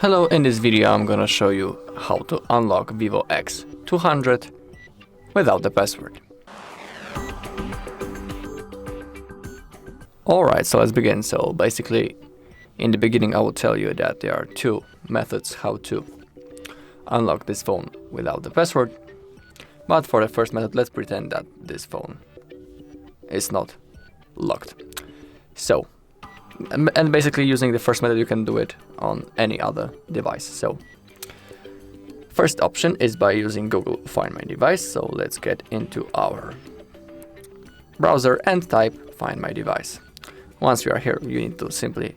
Hello, in this video I'm gonna show you how to unlock VIVO X200 without the password. Alright, so let's begin. So basically, in the beginning I will tell you that there are two methods how to unlock this phone without the password. But for the first method, let's pretend that this phone is not locked. So, and basically using the first method you can do it on any other device. So first option is by using Google Find My Device. So let's get into our browser and type Find My Device. Once you are here, you need to simply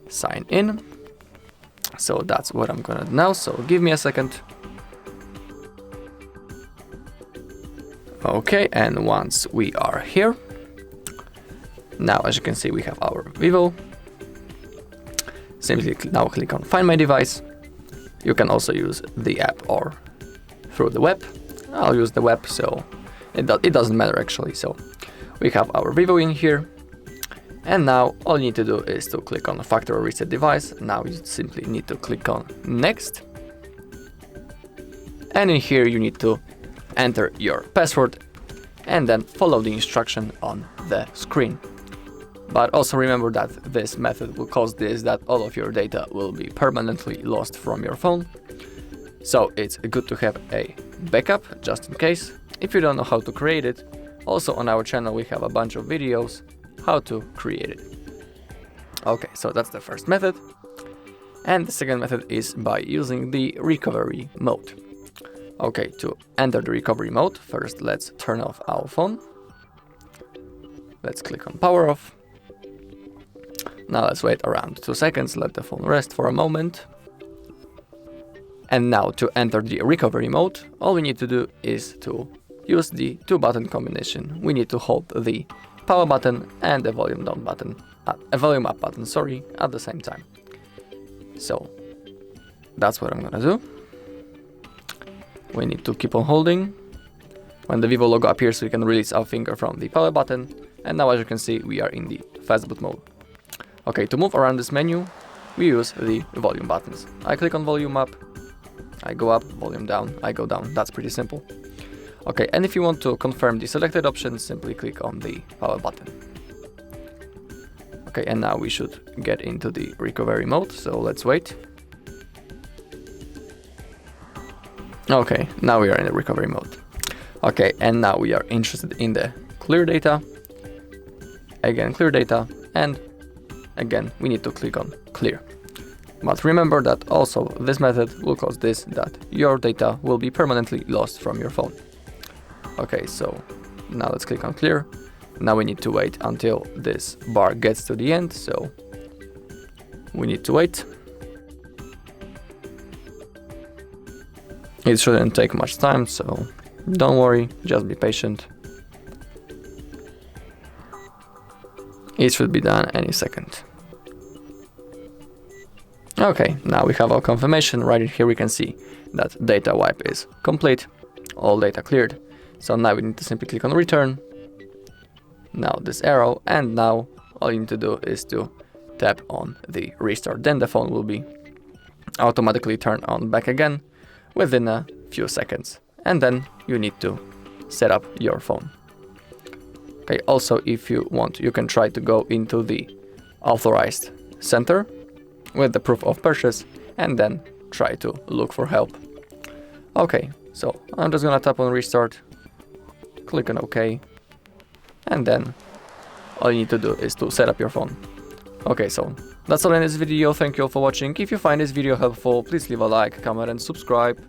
sign in. So that's what I'm gonna do now. So give me a second. Okay, and once we are here, now as you can see we have our Vivo. Simply now click on Find My Device. You can also use the app or through the web. I'll use the web, so it doesn't matter actually. So we have our Vivo in here, and now all you need to do is to click on Factory Reset Device. Now you simply need to click on Next, and in here you need to enter your password and then follow the instruction on the screen. But also remember that this method will cause that all of your data will be permanently lost from your phone. So it's good to have a backup just in case. If you don't know how to create it, also on our channel we have a bunch of videos how to create it. Okay, so that's the first method. And the second method is by using the recovery mode. Okay, to enter the recovery mode, first let's turn off our phone. Let's click on power off. Now let's wait around 2 seconds, let the phone rest for a moment. And now to enter the recovery mode, all we need to do is to use the 2-button combination. We need to hold the power button and the volume down button, volume up button, sorry, at the same time. So that's what I'm gonna do. We need to keep on holding. When the Vivo logo appears, we can release our finger from the power button. And now as you can see, we are in the fastboot mode. Okay, to move around this menu, we use the volume buttons. I click on volume up, I go up, volume down, I go down. That's pretty simple. Okay, and if you want to confirm the selected option, simply click on the power button. Okay, and now we should get into the recovery mode, so let's wait. Okay, now we are in the recovery mode. Okay, and now we are interested in the clear data. Again, clear data, and again, we need to click on clear. But remember that also this method will cause that your data will be permanently lost from your phone. Okay, so now let's click on clear. Now we need to wait until this bar gets to the end, so we need to wait. It shouldn't take much time, so don't worry, just be patient. It should be done any second. Okay, now we have our confirmation. Right here we can see that data wipe is complete, all data cleared. So now we need to simply click on return. Now this arrow, and now all you need to do is to tap on the restart. Then the phone will be automatically turned on back again within a few seconds. And then you need to set up your phone. Okay, also if you want, you can try to go into the authorized center with the proof of purchase and then try to look for help. Okay, so I'm just gonna tap on restart, click on OK, and then all you need to do is to set up your phone. Okay, so that's all in this video. Thank you all for watching. If you find this video helpful, please leave a like, comment and subscribe.